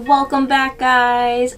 Welcome back, guys.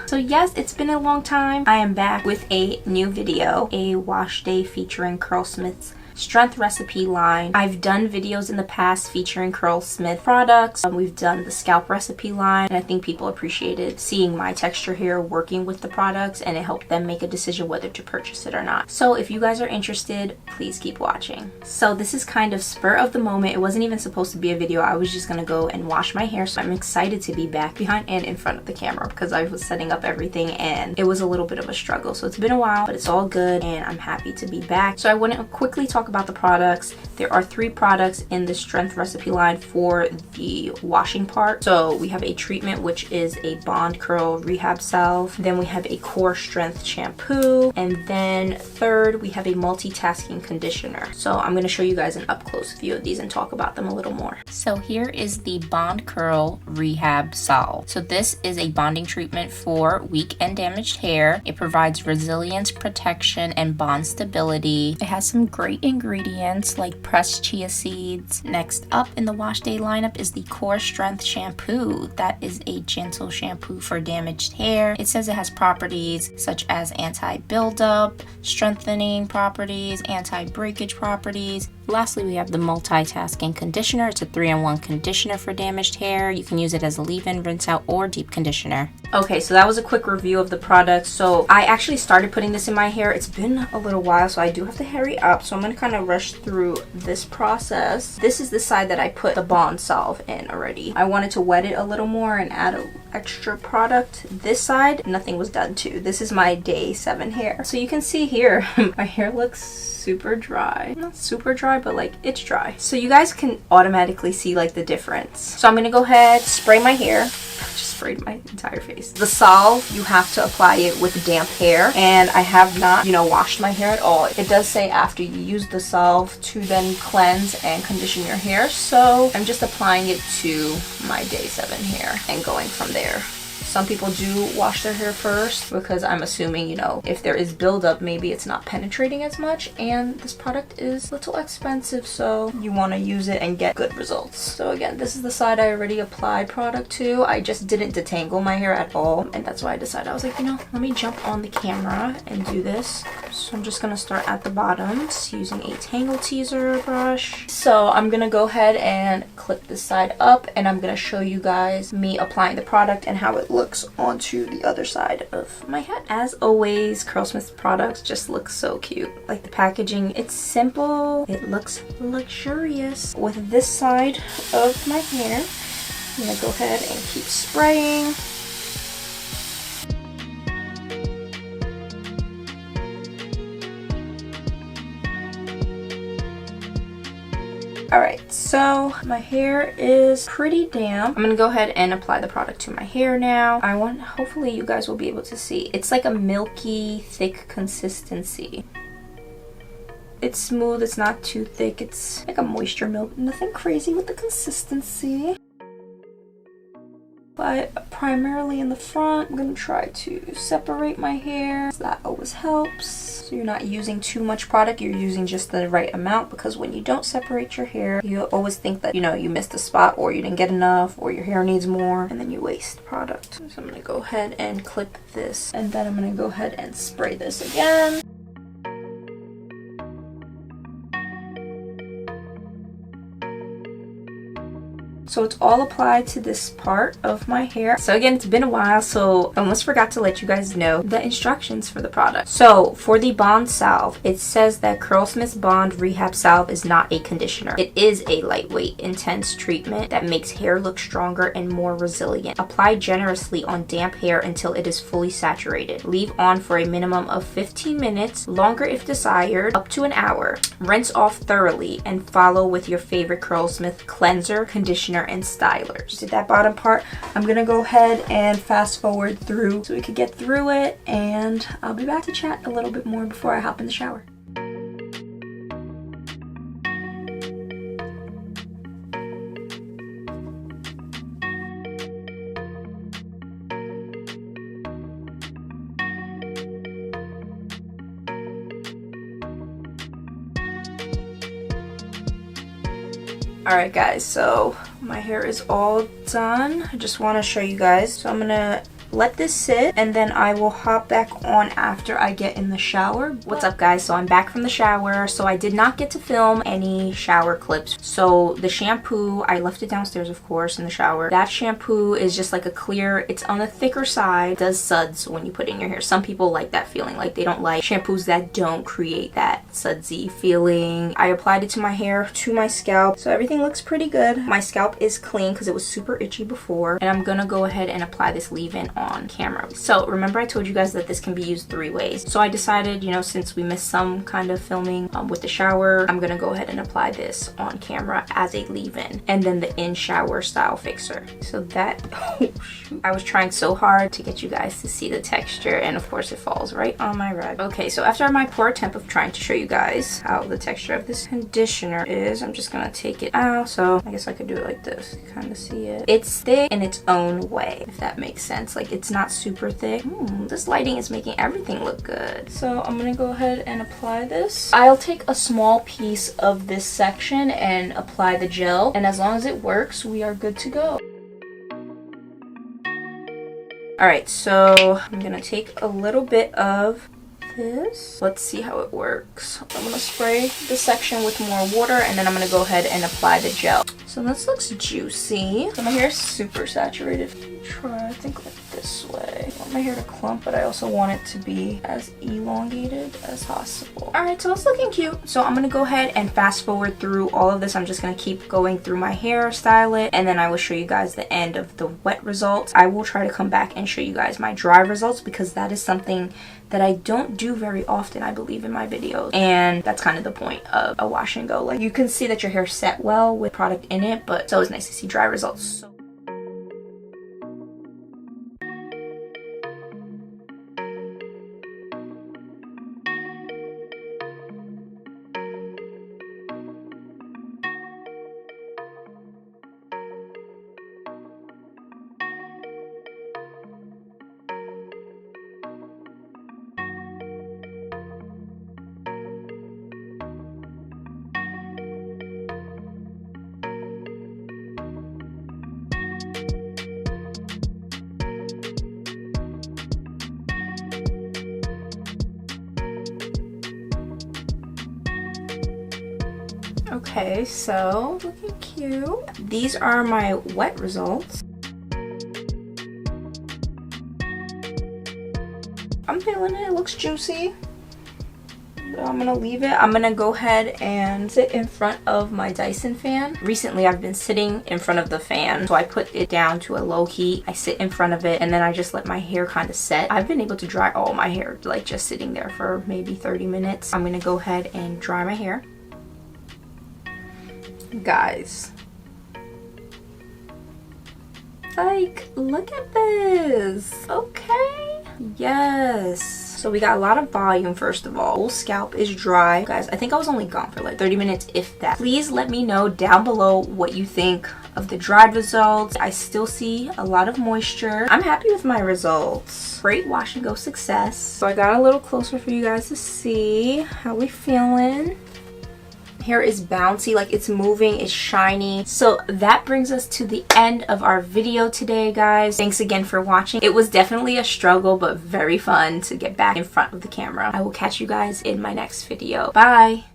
So yes, it's been a long time. I am back with a new video, a wash day featuring Curlsmiths strength recipe line. I've done videos in the past featuring Curlsmith products. We've done the scalp recipe line, and I think people appreciated seeing my texture here working with the products, and it helped them make a decision whether to purchase it or not. So if you guys are interested, please keep watching. So this is kind of spur of the moment. It wasn't even supposed to be a video. I was just gonna go and wash my hair, so I'm excited to be back behind and in front of the camera because I was setting up everything and it was a little bit of a struggle. So it's been a while, but it's all good and I'm happy to be back. So I want to quickly talk about the products. There are 3 products in the strength recipe line for the washing part. So we have a treatment, which is a bond curl rehab salve. Then we have a core strength shampoo, and then third we have a multitasking conditioner. So I'm going to show you guys an up close view of these and talk about them a little more. So here is the bond curl rehab salve. So this is a bonding treatment for weak and damaged hair. It provides resilience, protection, and bond stability. It has some great ingredients like pressed chia seeds. Next up in the wash day lineup is the core strength shampoo. That is a gentle shampoo for damaged hair. It says it has properties such as anti-buildup, strengthening properties, anti-breakage properties. Lastly, we have the multitasking conditioner. It's a 3-in-1 conditioner for damaged hair. You can use it as a leave-in, rinse out, or deep conditioner. Okay, so that was a quick review of the product. So I actually started putting this in my hair. It's been a little while, so I do have to hurry up. So I'm gonna kind of rush through this process. This is the side that I put the bond salve in already. I wanted to wet it a little more and add an extra product. This side, nothing was done to. This is my day 7 hair. So you can see here, my hair looks super dry. Not super dry, but like it's dry. So you guys can automatically see like the difference. So I'm gonna go ahead, spray my hair. Just sprayed my entire face. The salve, you have to apply it with damp hair, and I have not, washed my hair at all. It does say after you use the salve to then cleanse and condition your hair. So I'm just applying it to my day 7 hair and going from there. Some people do wash their hair first because I'm assuming, if there is buildup, maybe it's not penetrating as much, and this product is a little expensive, so you want to use it and get good results. So again, this is the side I already applied product to. I just didn't detangle my hair at all, and that's why I decided, I was like, let me jump on the camera and do this. So I'm just going to start at the bottom using a tangle teaser brush. So I'm going to go ahead and clip this side up, and I'm going to show you guys me applying the product and how it looks onto the other side of my head. As always, Curlsmith products just look so cute. Like the packaging, it's simple, it looks luxurious. With this side of my hair, I'm gonna go ahead and keep spraying. Alright, so my hair is pretty damp. I'm gonna go ahead and apply the product to my hair now. Hopefully you guys will be able to see. It's like a milky, thick consistency. It's smooth, it's not too thick, it's like a moisture milk. Nothing crazy with the consistency. But primarily in the front, I'm gonna try to separate my hair. That always helps. So you're not using too much product, you're using just the right amount, because when you don't separate your hair, you always think that, you missed a spot, or you didn't get enough, or your hair needs more, and then you waste product. So I'm gonna go ahead and clip this, and then I'm gonna go ahead and spray this again. So it's all applied to this part of my hair. So again, it's been a while, so I almost forgot to let you guys know the instructions for the product. So for the bond salve, it says that Curlsmith's Bond Rehab Salve is not a conditioner. It is a lightweight, intense treatment that makes hair look stronger and more resilient. Apply generously on damp hair until it is fully saturated. Leave on for a minimum of 15 minutes, longer if desired, up to an hour. Rinse off thoroughly and follow with your favorite Curlsmith cleanser, conditioner, and stylers. Did that bottom part. I'm gonna go ahead and fast forward through so we could get through it, and I'll be back to chat a little bit more before I hop in the shower. Alright guys, so My hair is all done. I just want to show you guys. So I'm gonna let this sit and then I will hop back on after I get in the shower. What's up guys? So I'm back from the shower. So I did not get to film any shower clips. So the shampoo, I left it downstairs of course in the shower. That shampoo is just like a clear, it's on the thicker side. It does suds when you put it in your hair. Some people like that feeling, like they don't like shampoos that don't create that sudsy feeling. I applied it to my hair, to my scalp. So everything looks pretty good. My scalp is clean because it was super itchy before. And I'm gonna go ahead and apply this leave-in on camera. So remember I told you guys that this can be used 3 ways. So I decided, you know, since we missed some kind of filming with the shower, I'm gonna go ahead and apply this on camera as a leave-in and then the in-shower style fixer. So that, oh shoot. I was trying so hard to get you guys to see the texture and of course it falls right on my rag. Okay, so after my poor attempt of trying to show you guys how the texture of this conditioner is, I'm just gonna take it out. So I guess I could do it like this, kind of see it. It's thick in its own way, if that makes sense. Like it's not super thick. This lighting is making everything look good. So I'm gonna go ahead and apply this. I'll take a small piece of this section and apply the gel, and as long as it works, we are good to go. Alright, so I'm gonna take a little bit of this. Let's see how it works. I'm gonna spray the section with more water and then I'm gonna go ahead and apply the gel. So this looks juicy. So my hair is super saturated. Try, I think like this way. I want my hair to clump, but I also want it to be as elongated as possible. Alright, so it's looking cute. So I'm gonna go ahead and fast forward through all of this. I'm just gonna keep going through my hair, style it, and then I will show you guys the end of the wet results. I will try to come back and show you guys my dry results because that is something that I don't do very often, I believe, in my videos. And that's kind of the point of a wash and go. Like you can see that your hair set well with product in it, but it's always nice to see dry results. Okay, so looking cute. These are my wet results. I'm feeling it. It looks juicy. So I'm gonna leave it. I'm gonna go ahead and sit in front of my Dyson fan. Recently I've been sitting in front of the fan, so I put it down to a low heat. I sit in front of it and then I just let my hair kind of set. I've been able to dry all my hair like just sitting there for maybe 30 minutes. I'm gonna go ahead and dry my hair. Guys, like, look at this. Okay, yes. So we got a lot of volume. First of all, whole scalp is dry. Guys, I think I was only gone for like 30 minutes, if that. Please let me know down below what you think of the dried results. I still see a lot of moisture. I'm happy with my results. Great wash and go success. So I got a little closer for you guys to see how we feeling. Hair is bouncy, like it's moving, it's shiny. So that brings us to the end of our video today, guys. Thanks again for watching. It was definitely a struggle, but very fun to get back in front of the camera. I will catch you guys in my next video. Bye.